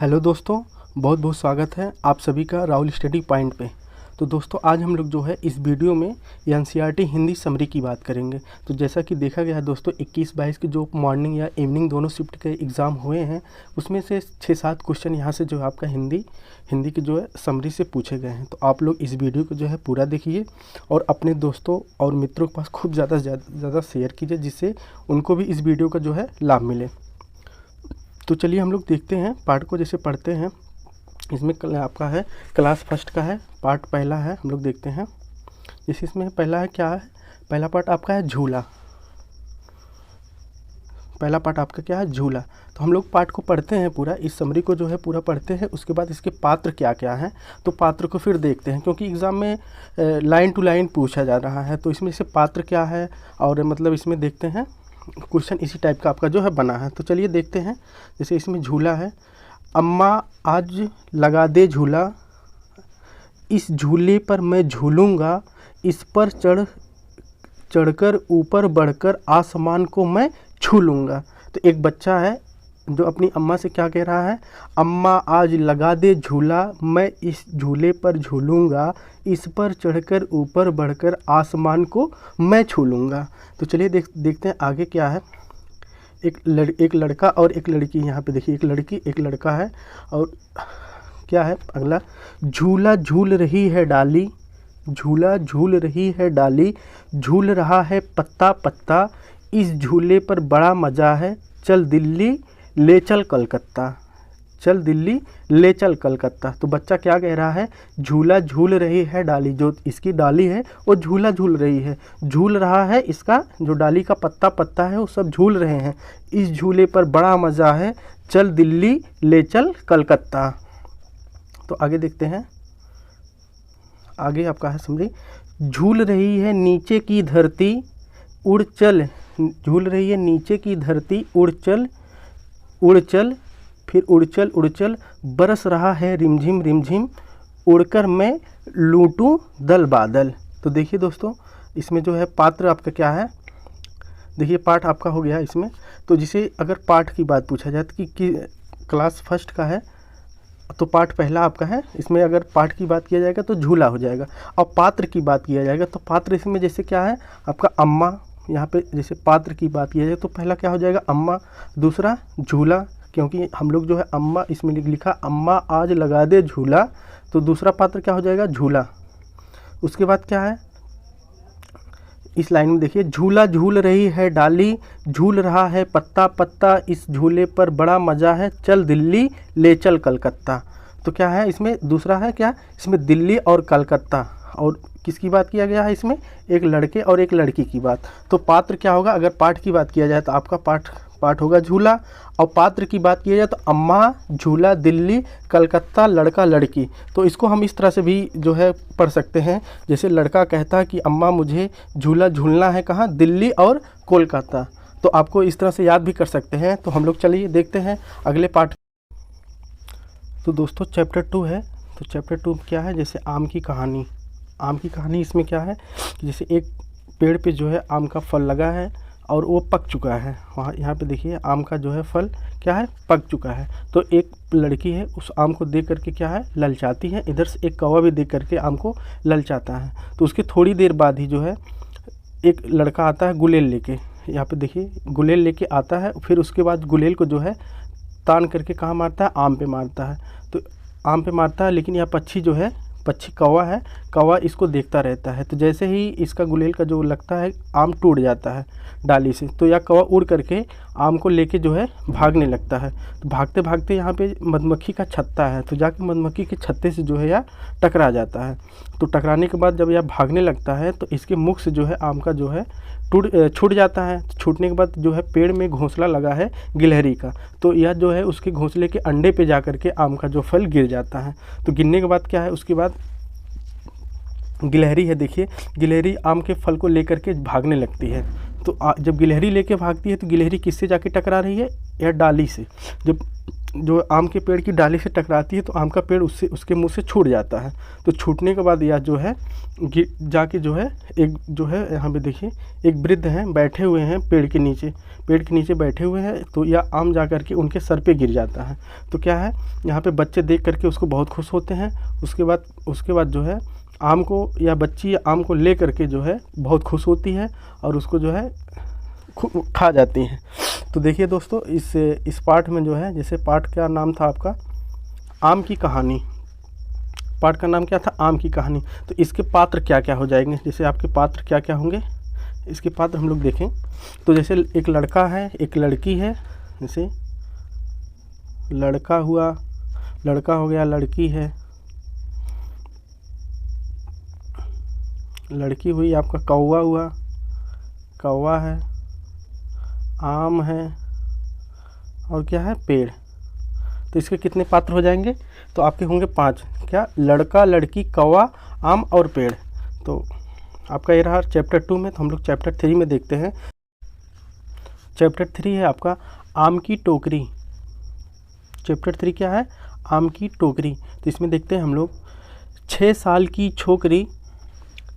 Hello दोस्तों, बहुत बहुत स्वागत है आप सभी का राहुल स्टडी पॉइंट पे। तो दोस्तों आज हम लोग जो है इस वीडियो में एनसीईआरटी हिंदी समरी की बात करेंगे। तो जैसा कि देखा गया है दोस्तों 21-22 की जो मॉर्निंग या इवनिंग दोनों शिफ्ट के एग्ज़ाम हुए हैं उसमें से 6-7 क्वेश्चन यहाँ से जो है आपका हिंदी की जो है समरी से पूछे गए हैं। तो आप लोग इस वीडियो को जो है पूरा देखिए और अपने दोस्तों और मित्रों के पास खूब ज़्यादा शेयर कीजिए जिससे उनको भी इस वीडियो का जो है लाभ मिले। तो चलिए हम लोग देखते हैं पार्ट को, जैसे पढ़ते हैं। इसमें आपका है क्लास फर्स्ट का है, पार्ट पहला है, हम लोग देखते हैं। जैसे इसमें पहला है क्या है, पहला पार्ट आपका है झूला। पहला पार्ट आपका क्या है, झूला। तो हम लोग पार्ट को पढ़ते हैं पूरा, इस समरी को जो है पूरा पढ़ते हैं। उसके बाद इसके पात्र क्या क्या हैं तो पात्र को फिर देखते हैं, क्योंकि एग्ज़ाम में लाइन टू लाइन पूछा जा रहा है। तो इसमें से पात्र क्या है और मतलब इसमें देखते हैं क्वेश्चन इसी टाइप का आपका जो है बना है। तो चलिए देखते हैं। जैसे इसमें झूला है, अम्मा आज लगा दे झूला, इस झूले पर मैं झूलूंगा, इस पर चढ़कर ऊपर बढ़कर आसमान को मैं छू लूँगा। तो एक बच्चा है जो अपनी अम्मा से क्या कह रहा है, अम्मा आज लगा दे झूला, मैं इस झूले पर झूलूंगा, इस पर चढ़कर ऊपर बढ़कर आसमान को मैं छू लूँगा। तो चलिए देखते हैं आगे क्या है। एक लड़का और एक लड़की, यहाँ पे देखिए एक लड़की एक लड़का है। और क्या है अगला, झूला झूल रही है डाली, झूला झूल रही है डाली, झूल रहा है पत्ता पत्ता, इस झूले पर बड़ा मज़ा है, चल दिल्ली ले चल कलकत्ता, चल दिल्ली ले चल कलकत्ता। तो बच्चा क्या कह रहा है, झूला झूल रही है डाली, जो इसकी डाली है वो झूला झूल रही है, झूल रहा है इसका जो डाली का पत्ता पत्ता है वो सब झूल रहे हैं, इस झूले पर बड़ा मज़ा है, चल दिल्ली ले चल कलकत्ता। तो आगे देखते हैं, आगे आपका है समझी, झूल रही है नीचे की धरती, उड़ चल, झूल रही है नीचे की धरती, उड़ चल, फिर उड़ चल, बरस रहा है रिमझिम रिमझिम, उड़कर मैं लूटूं दल बादल। तो देखिए दोस्तों इसमें जो है पात्र आपका क्या है, देखिए पाठ आपका हो गया इसमें। तो जिसे अगर पाठ की बात पूछा जाए तो कि क्लास फर्स्ट का है तो पाठ पहला आपका है। इसमें अगर पाठ की बात किया जाएगा तो झूला हो जाएगा, और पात्र की बात किया जाएगा तो पात्र इसमें जैसे क्या है आपका अम्मा। यहाँ पे जैसे पात्र की बात किया जाए तो पहला क्या हो जाएगा अम्मा, दूसरा झूला, क्योंकि हम लोग जो है अम्मा इसमें लिखा अम्मा आज लगा दे झूला, तो दूसरा पात्र क्या हो जाएगा झूला। उसके बाद क्या है इस लाइन में देखिए, झूला झूल रही है डाली, झूल रहा है पत्ता पत्ता, इस झूले पर बड़ा मज़ा है, चल दिल्ली ले चल कलकत्ता। तो क्या है इसमें दूसरा है क्या, इसमें दिल्ली और कलकत्ता, और किसकी बात किया गया है इसमें, एक लड़के और एक लड़की की बात। तो पात्र क्या होगा, अगर पाठ की बात किया जाए तो आपका पाठ होगा झूला, और पात्र की बात किया जाए तो अम्मा, झूला, दिल्ली, कलकत्ता, लड़का, लड़की। तो इसको हम इस तरह से भी जो है पढ़ सकते हैं, जैसे लड़का कहता है कि अम्मा मुझे झूला झूलना है कहाँ, दिल्ली और कोलकाता। तो आपको इस तरह से याद भी कर सकते हैं। तो हम लोग चलिए देखते हैं अगले पाठ। तो दोस्तों चैप्टर 2 है। तो चैप्टर 2 क्या है, जैसे आम की कहानी। आम की कहानी इसमें क्या है, जैसे एक पेड़ पे जो है आम का फल लगा है और वो पक चुका है। वहाँ यहाँ पे देखिए आम का जो है फल क्या है, पक चुका है। तो एक लड़की है उस आम को देख करके क्या है ललचाती है, इधर से एक कौवा भी देख करके आम को ललचाता है। तो उसके थोड़ी देर बाद ही जो है एक लड़का आता है गुलेल लेके, यहाँ पे देखिए गुलेल लेके आता है। फिर उसके बाद गुलेल को जो है तान करके कहाँ मारता है, आम पे मारता है। तो आम पे मारता है, लेकिन यहाँ पक्षी जो है, पक्षी कौवा है, कौवा इसको देखता रहता है। तो जैसे ही इसका गुलेल का जो लगता है आम टूट जाता है डाली से, तो यह कौवा उड़ करके आम को लेके जो है भागने लगता है। तो भागते भागते यहाँ पे मधुमक्खी का छत्ता है, तो जाके मधुमक्खी के छत्ते से जो है यह टकरा जाता है। तो टकराने के बाद जब यह भागने लगता है तो इसके मुख से जो है आम का जो है छूट जाता है। छूटने के बाद जो है पेड़ में घोंसला लगा है गिलहरी का, तो यह जो है उसके घोंसले के अंडे पे जा करके आम का जो फल गिर जाता है। तो गिरने के बाद क्या है, उसके बाद गिलहरी है, देखिए गिलहरी आम के फल को लेकर के भागने लगती है। तो जब गिलहरी लेके भागती है तो गिलहरी किससे जाके टकरा रही है, यह डाली से। जब जो आम के पेड़ की डाली से टकराती है तो आम का पेड़ उससे उसके मुंह से छूट जाता है। तो छूटने के बाद यह जो है जाके जो है एक जो है यहाँ पे देखिए एक वृद्ध हैं बैठे हुए हैं पेड़ के नीचे बैठे हुए हैं। तो यह आम जा कर के उनके सर पे गिर जाता है। तो क्या है यहाँ पे बच्चे देख करके उसको बहुत खुश होते हैं। उसके बाद जो है आम को या बच्ची आम को ले करके जो है बहुत खुश होती है और उसको जो है खा जाती हैं। तो देखिए दोस्तों इस पाठ में जो है, जैसे पाठ का नाम था आपका आम की कहानी, पाठ का नाम क्या था आम की कहानी। तो इसके पात्र क्या क्या हो जाएंगे, जैसे आपके पात्र क्या क्या होंगे, इसके पात्र हम लोग देखें तो जैसे एक लड़का है एक लड़की है, जैसे लड़का हुआ, लड़का हो गया, लड़की है, लड़की हुई, आपका कौवा हुआ, कौवा है, आम है और क्या है पेड़। तो इसके कितने पात्र हो जाएंगे, तो आपके होंगे 5, क्या लड़का, लड़की, कौवा, आम और पेड़। तो आपका ये रहा चैप्टर 2 में। तो हम लोग चैप्टर 3 में देखते हैं। चैप्टर 3 है आपका आम की टोकरी। चैप्टर 3 क्या है, आम की टोकरी। तो इसमें देखते हैं हम लोग 6 साल की छोकरी,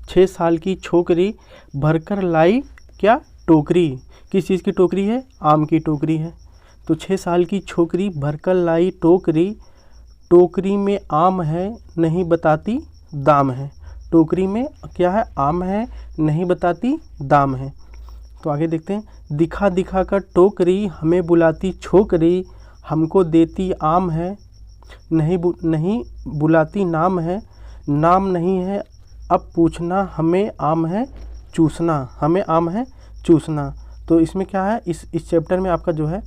6 साल की छोकरी भरकर लाई क्या टोकरी। किस चीज़ की टोकरी है, आम की टोकरी है। तो 6 साल की छोकरी भरकर लाई टोकरी, टोकरी में आम है नहीं बताती दाम है। टोकरी में क्या है, आम है नहीं बताती दाम है। तो आगे देखते हैं, दिखा दिखा कर टोकरी हमें बुलाती छोकरी, हमको देती आम है नहीं बुलाती नाम है, नाम नहीं है अब पूछना हमें आम है चूसना, हमें आम है चूसना। तो इसमें क्या है, इस चैप्टर में आपका जो है,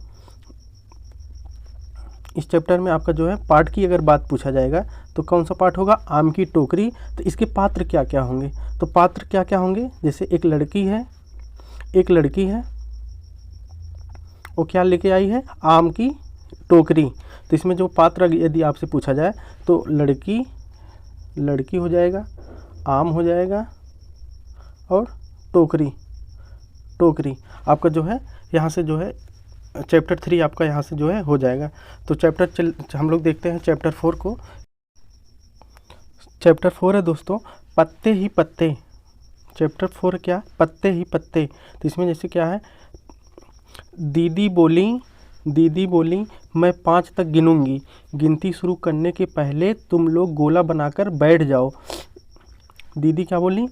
इस चैप्टर में आपका जो है पाठ की अगर बात पूछा जाएगा तो कौन सा पाठ होगा, आम की टोकरी। तो इसके पात्र क्या क्या होंगे, तो पात्र क्या क्या होंगे, जैसे एक लड़की है, एक लड़की है, वो क्या लेके आई है, आम की टोकरी। तो इसमें जो पात्र यदि आपसे पूछा जाए तो लड़की, लड़की हो जाएगा, आम हो जाएगा और टोकरी, टोकरी आपका जो है यहाँ से जो है चैप्टर 3 आपका यहाँ से जो है हो जाएगा। तो हम लोग देखते हैं चैप्टर 4 को। चैप्टर 4 है दोस्तों पत्ते ही पत्ते। चैप्टर 4 क्या, पत्ते ही पत्ते। तो इसमें जैसे क्या है, दीदी बोली मैं 5 तक गिनूंगी, गिनती शुरू करने के पहले तुम लोग गोला बनाकर बैठ जाओ। दीदी क्या बोली,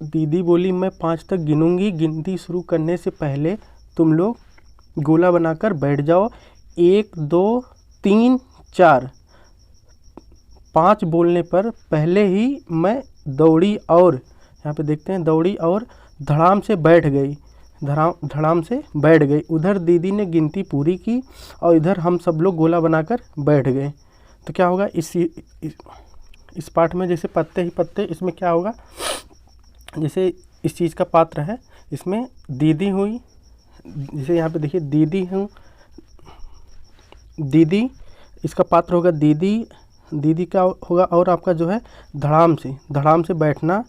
दीदी बोली मैं 5 तक गिनूंगी, गिनती शुरू करने से पहले तुम लोग गोला बनाकर बैठ जाओ। 1 2 3 4, 5 बोलने पर पहले ही मैं दौड़ी और, यहाँ पे देखते हैं दौड़ी और धड़ाम से बैठ गई, धड़ाम से बैठ गई। उधर दीदी ने गिनती पूरी की और इधर हम सब लोग गोला बनाकर बैठ गए। तो क्या होगा इस पाठ में, जैसे पत्ते ही पत्ते, इसमें क्या होगा, जैसे इस चीज़ का पात्र है, इसमें दीदी हुई, जैसे यहाँ पे देखिए दीदी हूँ, दीदी इसका पात्र होगा दीदी, दीदी क्या होगा, और आपका जो है धड़ाम से बैठना,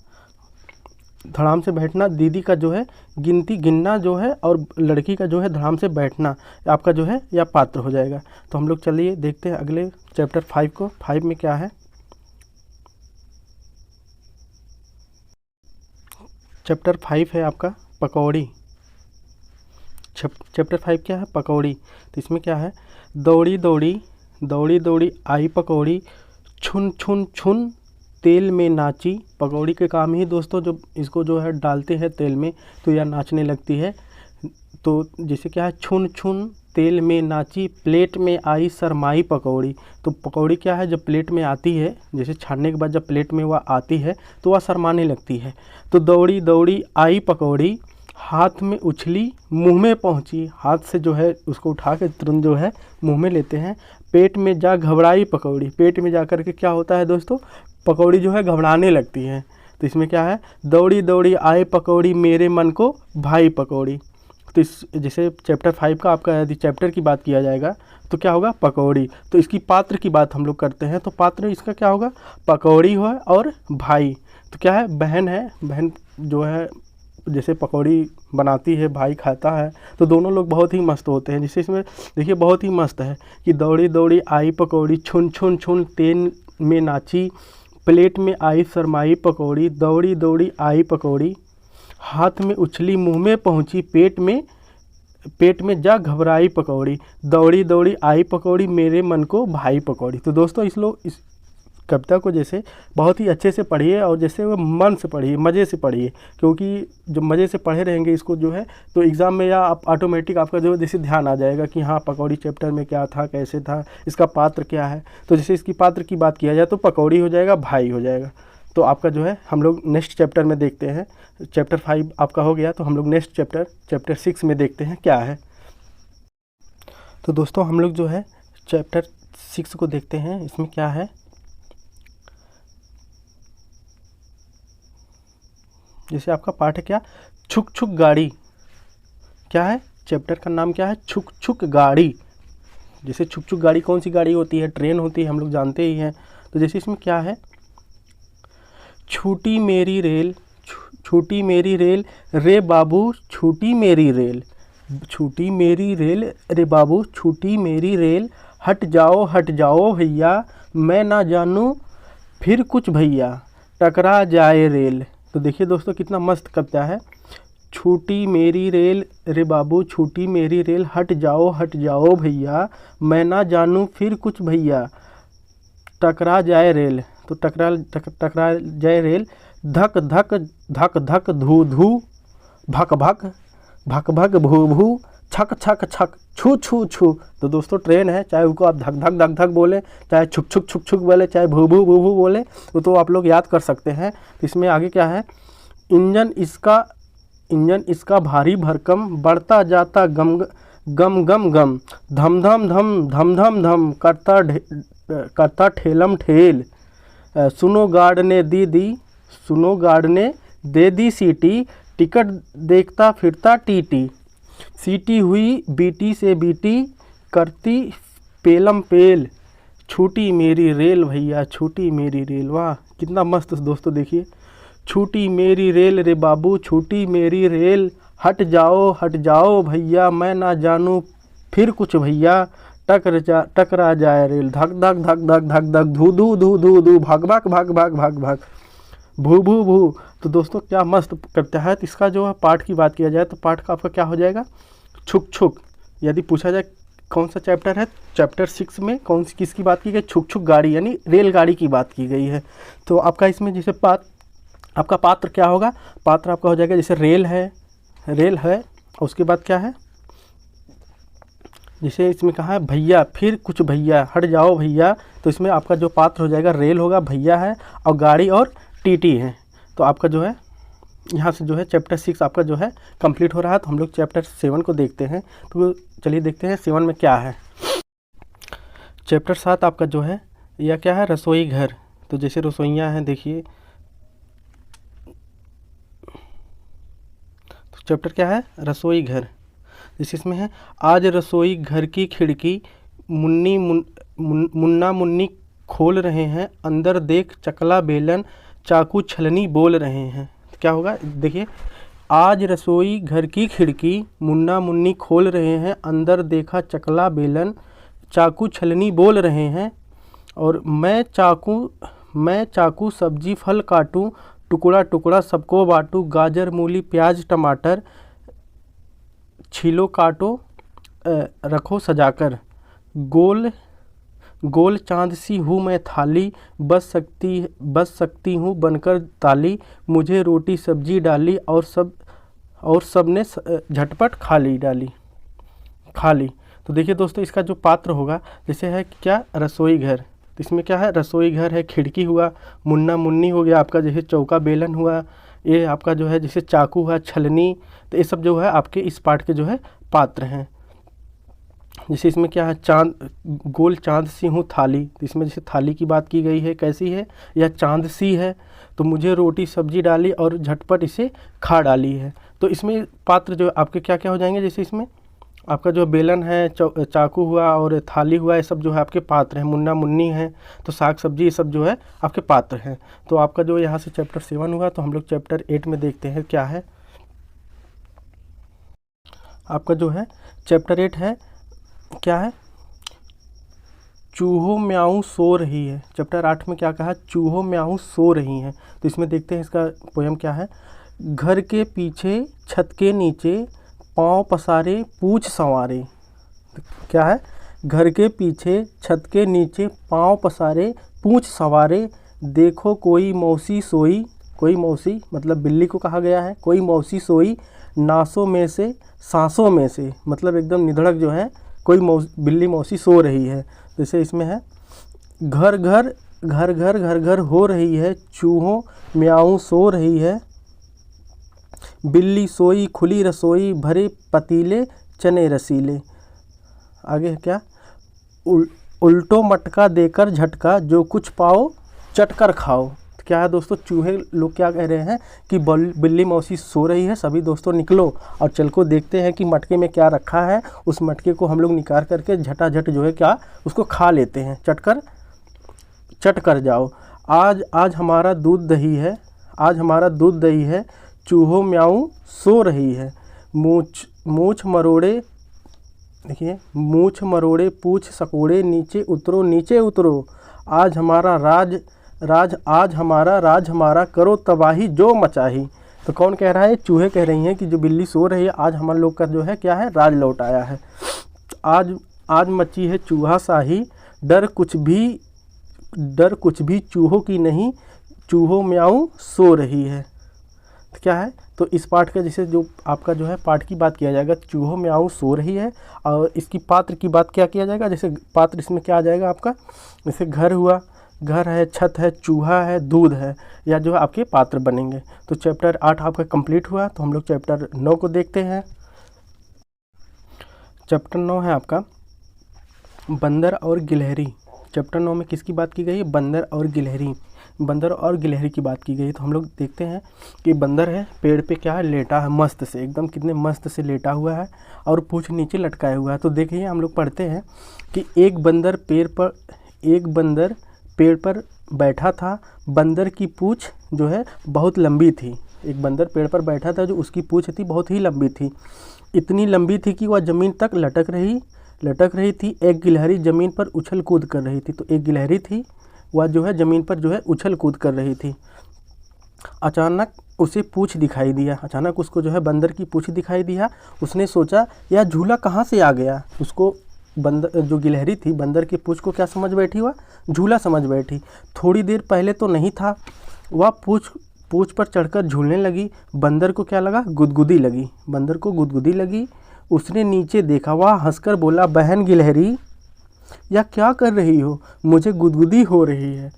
धड़ाम से बैठना, दीदी का जो है गिनना जो है, और लड़की का जो है धड़ाम से बैठना, आपका जो है या पात्र हो जाएगा। तो हम लोग चलिए देखते हैं अगले चैप्टर 5 को। 5 में क्या है, चैप्टर 5 है आपका पकौड़ी। चैप्टर 5 क्या है, पकौड़ी। तो इसमें क्या है, दौड़ी दौड़ी आई पकौड़ी, छुन छुन छुन तेल में नाची। पकौड़ी के काम ही दोस्तों जो इसको जो है डालते हैं तेल में तो यह नाचने लगती है। तो जैसे क्या है, छुन छुन तेल में नाची, प्लेट में आई शरमाई पकौड़ी। तो पकौड़ी क्या है, जब प्लेट में आती है, जैसे छानने के बाद जब प्लेट में वह आती है तो वह शरमाने लगती है। तो दौड़ी दौड़ी आई पकौड़ी, हाथ में उछली मुंह में पहुंची। हाथ से जो है उसको उठा के तुरंत जो है मुंह में लेते हैं। पेट में जा घबराई पकौड़ी, पेट में जा कर के क्या होता है दोस्तों, पकौड़ी जो है घबराने लगती है। तो इसमें क्या है, दौड़ी दौड़ी आए पकौड़ी, मेरे मन को भाई पकौड़ी। तो इस जैसे चैप्टर 5 का आपका यदि चैप्टर की बात किया जाएगा तो क्या होगा, पकौड़ी। तो इसकी पात्र की बात हम लोग करते हैं, तो पात्र इसका क्या होगा, पकौड़ी हो और भाई। तो क्या है, बहन है, बहन जो है जैसे पकौड़ी बनाती है, भाई खाता है, तो दोनों लोग बहुत ही मस्त होते हैं। जैसे इसमें देखिए बहुत ही मस्त है कि दौड़ी दौड़ी आई पकौड़ी, छुन छुन छुन तेल में नाची, प्लेट में आई शरमाई पकौड़ी, दौड़ी दौड़ी आई पकौड़ी, हाथ में उछली मुंह में पहुंची, पेट में जा घबराई पकौड़ी, दौड़ी दौड़ी आई पकौड़ी, मेरे मन को भाई पकौड़ी। तो दोस्तों इस कविता को जैसे बहुत ही अच्छे से पढ़िए और जैसे वो मन से पढ़िए, मज़े से पढ़िए, क्योंकि जो मज़े से पढ़े रहेंगे इसको जो है तो एग्ज़ाम में या आप ऑटोमेटिक आपका जो है जैसे ध्यान आ जाएगा कि हाँ पकौड़ी चैप्टर में क्या था, कैसे था, इसका पात्र क्या है। तो जैसे इसकी पात्र की बात किया जाए तो पकौड़ी हो जाएगा, भाई हो जाएगा। तो आपका जो है हम लोग नेक्स्ट चैप्टर में देखते हैं। चैप्टर 5 आपका हो गया, तो हम लोग नेक्स्ट चैप्टर 6 में देखते हैं क्या है। तो दोस्तों हम लोग जो है चैप्टर 6 को देखते हैं, इसमें क्या है। जैसे आपका पाठ है क्या, छुक छुक गाड़ी, क्या है चैप्टर का नाम क्या है, छुक छुक गाड़ी। जैसे छुक छुक गाड़ी कौन सी गाड़ी होती है, ट्रेन होती है, हम लोग जानते ही हैं। तो जैसे इसमें क्या है, छूटी मेरी रेल, छूटी मेरी रेल रे बाबू, छूटी मेरी रेल, छूटी मेरी रेल रे बाबू, छूटी मेरी रेल, हट जाओ भैया, मैं ना जानूँ फिर कुछ भैया, टकरा जाए रेल। तो देखिए दोस्तों कितना मस्त कविता है। छूटी मेरी रेल रे बाबू, छूटी मेरी रेल, हट जाओ भैया, मैं ना जानूँ फिर कुछ भैया, टकरा जाए रेल। तो टकरा जाए रेल, धक धक धक धक धू धू, भक भक भक भक भू भू, छक छक छक छू छू छू। तो दोस्तों ट्रेन है, चाहे उसको आप धक धक धक धक बोले, चाहे छुक छुक छुक छुक बोले, चाहे भू भू भू भू बोले, तो आप लोग याद कर सकते हैं। तो इसमें आगे क्या है, इंजन इसका भारी भरकम, बढ़ता जाता गम गम गम गम, धम धम धम धम धम धम, करता ठेलम ठेल, सुनो गार्ड ने दे दी सीटी, टिकट देखता फिरता टीटी, सीटी हुई बीटी से बीटी, करती पेलम पेल, छूटी मेरी रेल भैया, छूटी मेरी रेल। वाह कितना मस्त दोस्तों, देखिए छूटी मेरी रेल रे बाबू, छूटी मेरी रेल, हट जाओ भैया, मैं ना जानूँ फिर कुछ भैया, टकरा जाए रेल, धक धक धक धक धक धक, धू धू धू धू धू, भाग भाग भाग भाग भाग भाग, भू भू भू। तो दोस्तों क्या मस्त कविता है। तो इसका जो है पाठ की बात किया जाए तो पाठ का आपका क्या हो जाएगा, छुक छुक। यदि पूछा जाए कौन सा चैप्टर है, चैप्टर 6 में किसकी बात की गई, छुक छुक गाड़ी यानी रेलगाड़ी की बात की गई है। तो आपका इसमें जैसे आपका पात्र क्या होगा, पात्र आपका हो जाएगा जैसे रेल है, उसके बाद क्या है, जैसे इसमें कहा है भैया, फिर कुछ भैया, हट जाओ भैया। तो इसमें आपका जो पात्र हो जाएगा रेल होगा, भैया है, और गाड़ी और टीटी है। तो आपका जो है यहाँ से जो है चैप्टर 6 आपका जो है कंप्लीट हो रहा है। तो हम लोग चैप्टर 7 को देखते हैं। तो चलिए देखते हैं 7 में क्या है। चैप्टर 7 आपका जो है यह क्या है, रसोई घर। तो जैसे रसोइयाँ हैं, देखिए तो चैप्टर क्या है, रसोई घर। जैसे इसमें है, आज रसोई घर की खिड़की मुन्ना मुन्नी खोल रहे हैं, अंदर देख चकला बेलन चाकू छलनी बोल रहे हैं। तो क्या होगा, देखिए आज रसोई घर की खिड़की मुन्ना मुन्नी खोल रहे हैं, अंदर देखा चकला बेलन चाकू छलनी बोल रहे हैं, और मैं चाकू सब्जी फल काटूं, टुकड़ा टुकड़ा सबको बांटूं, गाजर मूली प्याज टमाटर छीलो काटो रखो सजाकर, गोल चांद सी हूँ मैं थाली, बस सकती हूँ बनकर ताली, मुझे रोटी सब्जी डाली और सब ने झटपट खा ली। तो देखिए दोस्तों इसका जो पात्र होगा जैसे है क्या, रसोई घर। तो इसमें क्या है, रसोई घर है, खिड़की हुआ, मुन्ना मुन्नी हो गया आपका, जैसे चौका बेलन हुआ, ये आपका जो है जैसे चाकू हुआ, छलनी। तो ये सब जो है आपके इस पाठ के जो है पात्र हैं। जैसे इसमें क्या है, गोल चांद सी हूँ थाली। तो इसमें जैसे थाली की बात की गई है, कैसी है, यह चांद सी है, तो मुझे रोटी सब्जी डाली और झटपट इसे खा डाली है। तो इसमें पात्र जो आपके क्या क्या हो जाएंगे, जैसे इसमें आपका जो बेलन है, चाकू हुआ और थाली हुआ, ये सब जो है आपके पात्र हैं। मुन्ना मुन्नी है, तो साग सब्जी, ये सब जो है आपके पात्र हैं। तो आपका जो यहाँ से चैप्टर 7 हुआ, तो हम लोग चैप्टर 8 में देखते हैं क्या है। आपका जो है चैप्टर 8 है, क्या है, चूहो म्याऊं सो रही है। चैप्टर 8 में क्या कहा, चूहो म्याऊं सो रही हैं। तो इसमें देखते हैं इसका पोयम क्या है। घर के पीछे छत के नीचे पाँव पसारे पूछ संवारे। तो क्या है, घर के पीछे छत के नीचे पाँव पसारे पूछ संवारे, देखो कोई मौसी सोई, कोई मौसी मतलब बिल्ली को कहा गया है, कोई मौसी सोई नासों में से सांसों में से, मतलब एकदम निधड़क जो है कोई बिल्ली मौसी सो रही है। जैसे इसमें है, घर घर घर घर घर घर हो रही है, चूहों म्याऊं सो रही है, बिल्ली सोई खुली रसोई, भरे पतीले चने रसीले। आगे क्या, उल्टो मटका देकर झटका, जो कुछ पाओ चटकर खाओ। तो क्या है दोस्तों, चूहे लोग क्या कह रहे हैं कि बिल्ली मौसी सो रही है, सभी दोस्तों निकलो और चल को देखते हैं कि मटके में क्या रखा है। उस मटके को हम लोग निकाल करके झटाझट जो है क्या उसको खा लेते हैं, चट कर जाओ। आज हमारा दूध दही है, आज हमारा दूध दही है, चूहो म्याऊं सो रही है, मूछ मरोड़े, देखिए मूछ मरोड़े पूछ सकोड़े, नीचे उतरो नीचे उतरो, आज हमारा आज हमारा राज हमारा, करो तबाही जो मचाही। तो कौन कह रहा है, चूहे कह रही हैं कि जो बिल्ली सो रही है, आज हमारे लोग का जो है क्या है, राज लौट आया है। आज मची है चूहा शाही, डर कुछ भी चूहों की नहीं, चूहो म्याऊं सो रही है। तो क्या है, तो इस पाठ का जैसे जो आपका जो है पाठ की बात किया जाएगा, चूहो म्याऊं सो रही है, और इसकी पात्र की बात क्या किया जाएगा, जैसे पात्र इसमें क्या आ जाएगा आपका, जैसे घर हुआ, घर है, छत है, चूहा है, दूध है, या जो है आपके पात्र बनेंगे। तो चैप्टर 8 आपका कंप्लीट हुआ। तो हम लोग चैप्टर 9 को देखते हैं। चैप्टर 9 है आपका बंदर और गिलहरी। चैप्टर 9 में किसकी बात की गई है, बंदर और गिलहरी, बंदर और गिलहरी की बात की गई है। तो हम लोग देखते हैं कि बंदर है, पेड़ पे क्या है, लेटा है, मस्त से एकदम, कितने मस्त से लेटा हुआ है और पूंछ नीचे लटकाया हुआ है। तो देखिए हम लोग पढ़ते हैं कि एक बंदर पेड़ पर बैठा था, बंदर की पूंछ जो है बहुत लंबी थी। एक बंदर पेड़ पर बैठा था, जो उसकी पूंछ थी बहुत ही लंबी थी, इतनी लंबी थी कि वह ज़मीन तक लटक रही थी। एक गिलहरी ज़मीन पर उछल कूद कर रही थी। तो एक गिलहरी थी, वह जो है ज़मीन पर जो है उछल कूद कर रही थी। अचानक उसे पूंछ दिखाई दिया, अचानक उसको जो है बंदर की पूंछ दिखाई दिया। उसने सोचा यह झूला कहाँ से आ गया। उसको बंदर, जो गिलहरी थी, बंदर की पूंछ को क्या समझ बैठी, वह झूला समझ बैठी। थोड़ी देर पहले तो नहीं था। वह पूंछ पर चढ़कर झूलने लगी। बंदर को क्या लगा, गुदगुदी लगी, बंदर को गुदगुदी लगी। उसने नीचे देखा, वह हंसकर बोला, बहन गिलहरी, या क्या कर रही हो, मुझे गुदगुदी हो रही है।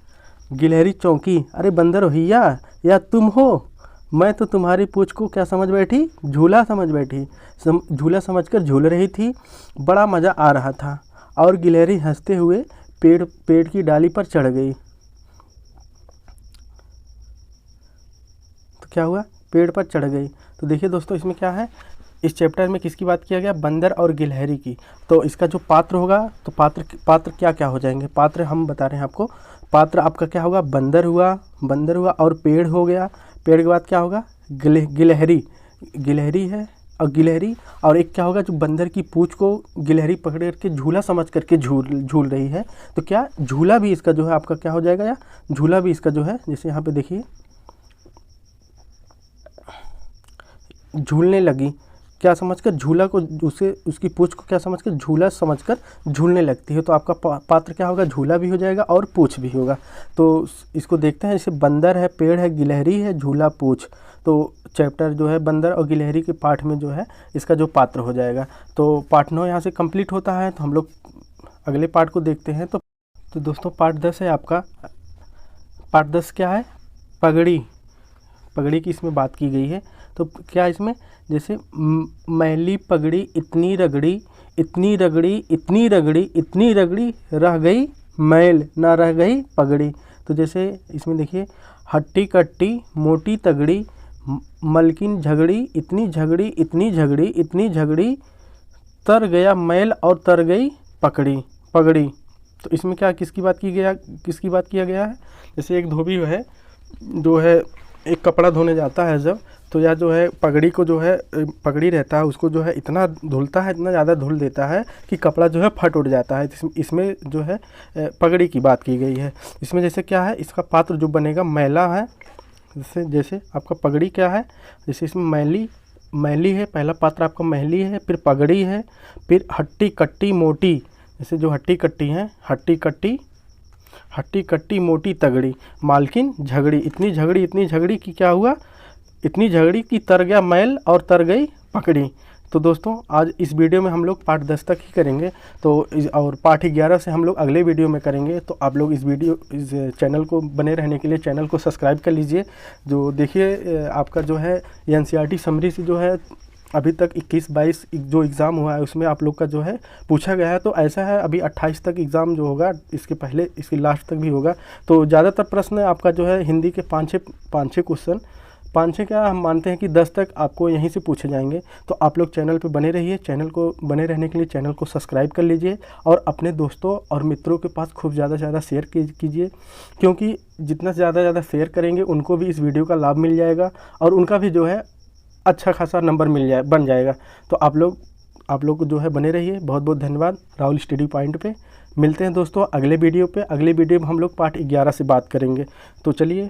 गिलहरी चौंकी, अरे बंदर भैया, या तुम हो। मैं तो तुम्हारी पूंछ को क्या समझ बैठी, झूला समझ बैठी। झूला समझकर झूल रही थी, बड़ा मज़ा आ रहा था। और गिलहरी हंसते हुए पेड़ की डाली पर चढ़ गई। तो क्या हुआ, पेड़ पर चढ़ गई। तो देखिए दोस्तों, इसमें क्या है, इस चैप्टर में किसकी बात किया गया, बंदर और गिलहरी की। तो इसका जो पात्र होगा, तो पात्र क्या क्या हो जाएंगे, पात्र हम बता रहे हैं आपको। पात्र आपका क्या होगा, बंदर हुआ और पेड़ हो गया। पेड़ के बाद क्या होगा, गिलहरी है, और गिलहरी, और एक क्या होगा, जो बंदर की पूंछ को गिलहरी पकड़ करके झूला समझ करके झूल रही है। तो क्या झूला भी इसका जो है आपका क्या हो जाएगा, या झूला भी इसका जो है, जैसे यहाँ पे देखिए झूलने लगी, क्या समझकर, झूला को, उसकी पूंछ को क्या समझकर, झूला समझकर झूलने लगती है। तो आपका पात्र क्या होगा, झूला भी हो जाएगा और पूंछ भी होगा। तो इसको देखते हैं, जैसे बंदर है, पेड़ है, गिलहरी है, झूला, पूंछ। तो चैप्टर जो है बंदर और गिलहरी के पाठ में जो है इसका जो पात्र हो जाएगा। तो पाठ 9 यहाँ से कंप्लीट होता है। तो हम लोग अगले पाठ को देखते हैं। तो दोस्तों पाठ 10 है आपका। पाठ 10 क्या है, पगड़ी की इसमें बात की गई है। तो क्या इसमें, जैसे मैली पगड़ी इतनी रगड़ी, इतनी रगड़ी, इतनी रगड़ी, इतनी रगड़ी, रह गई मैल, ना रह गई पगड़ी। तो जैसे इसमें देखिए, हट्टी कट्टी मोटी तगड़ी, मलकिन झगड़ी, इतनी झगड़ी, इतनी झगड़ी, इतनी झगड़ी, तर गया मैल और तर गई पगड़ी। तो इसमें क्या, किसकी बात किया गया है, जैसे एक धोबी है, जो है एक कपड़ा धोने जाता है जब, तो यह जो है पगड़ी को जो है पगड़ी रहता है उसको जो है इतना धुलता है, इतना ज़्यादा धुल देता है कि कपड़ा जो है फट उड़ जाता है। इसमें जो है पगड़ी की बात की गई है। इसमें जैसे क्या है, इसका पात्र जो बनेगा मैला है। जैसे आपका पगड़ी क्या है, जैसे इसमें मैली है, पहला पात्र आपका मैली है, फिर पगड़ी है, फिर हट्टी कट्टी मोटी। जैसे जो हट्टी कट्टी है, हट्टी कट्टी मोटी तगड़ी, मालकिन झगड़ी, इतनी झगड़ी कि क्या हुआ, इतनी झगड़ी कि तर गया मैल और तर गई पकड़ी। तो दोस्तों आज इस वीडियो में हम लोग पाठ 10 तक ही करेंगे, और पाठ 11 से हम लोग अगले वीडियो में करेंगे। तो आप लोग इस चैनल को बने रहने के लिए चैनल को सब्सक्राइब कर लीजिए। जो देखिए आपका जो है NCERT समरी से जो है अभी तक 21-22 जो एग्ज़ाम हुआ है उसमें आप लोग का जो है पूछा गया है। तो ऐसा है अभी 28 तक एग्ज़ाम जो होगा, इसके पहले इसकी लास्ट तक भी होगा। तो ज़्यादातर प्रश्न आपका जो है हिंदी के 5-6 क्वेश्चन, 5-6 क्या हम मानते हैं कि 10 तक आपको यहीं से पूछे जाएंगे। तो आप लोग चैनल पे बने रहिए। चैनल को बने रहने के लिए चैनल को सब्सक्राइब कर लीजिए और अपने दोस्तों और मित्रों के पास खूब ज़्यादा से ज़्यादा शेयर कीजिए, क्योंकि जितना ज़्यादा शेयर करेंगे उनको भी इस वीडियो का लाभ मिल जाएगा और उनका भी जो है अच्छा खासा नंबर बन जाएगा। तो आप लोग जो है बने रहिए। बहुत बहुत धन्यवाद। राहुल स्टडी पॉइंट पे मिलते हैं दोस्तों अगले वीडियो पे। अगले वीडियो में हम लोग पाठ 11 से बात करेंगे। तो चलिए